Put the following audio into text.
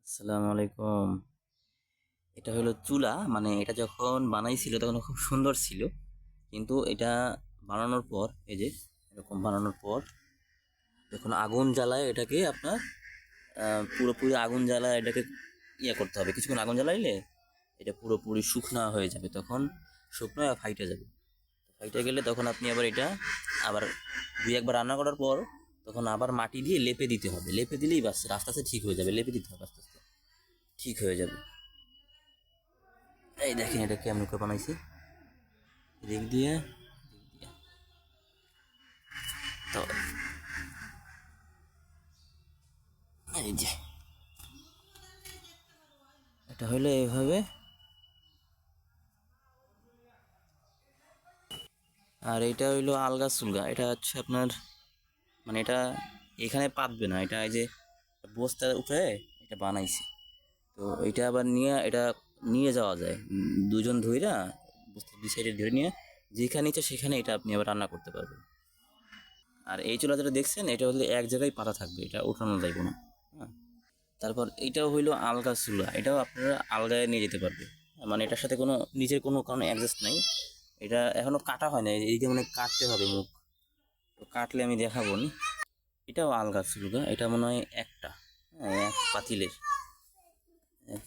আসসালামু আলাইকুম। এটা হলো চুলা, মানে এটা যখন বানাইছিল তখন খুব সুন্দর ছিল, কিন্তু এটা বানানোর পর এই যে এরকম বানানোর পর যখন আগুন জ্বালায় এটাকে আপনার পুরোপুরি আগুন জ্বালায় এটাকে করতে হবে। কিছুক্ষণ আগুন জ্বালাইলে এটা পুরোপুরি শুকনা হয়ে যাবে, তখন শুকনো ফাইটে যাবে। ফাইটে গেলে তখন আপনি আবার এটা আবার দুই একবার রান্না করার পর তখন আবার মাটি দিয়ে লেপে দিতে হবে। লেপে দিলেই বাস আস্তে আস্তে ঠিক হয়ে যাবে। লেপে দিতে হবে, আস্তে আস্তে ঠিক হয়ে যাবে। এই দেখেন এটা কেমন করে বানাইছি, এদিক দিয়ে তো এই যে এটা হইলো এইভাবে। আর এটা হইলো আলগা সুলগা, এটা হচ্ছে আপনার মানে এটা এখানে পাতবে না, এটা এই যে বস্তা উঠে এটা বানাইছি। তো এটা আবার নিয়ে এটা নিয়ে যাওয়া যায়, দুজন ধইরা বস্তা দুই সাইডে ধরে নিয়ে যেখানে ইচ্ছা সেখানে এটা আপনি আবার রান্না করতে পারবেন। আর এই চুলা যেটা দেখছেন এটা হলে এক জায়গায় পাতা থাকবে, এটা উঠানো যাইব না। হ্যাঁ, তারপর এটাও হইলো আলগা চুলা, এটাও আপনারা আলগায় নিয়ে যেতে পারবে। মানে এটার সাথে কোনো নিচের কোনো কারণে অ্যাডজাস্ট নাই। এটা এখনো কাটা হয় না, এইটা মানে কাটতে হবে মুখ, তো কাটলে আমি দেখাবো নি। এটাও আলগা চুলগা, এটা মনে হয় একটা, হ্যাঁ, এক পাতিলের এক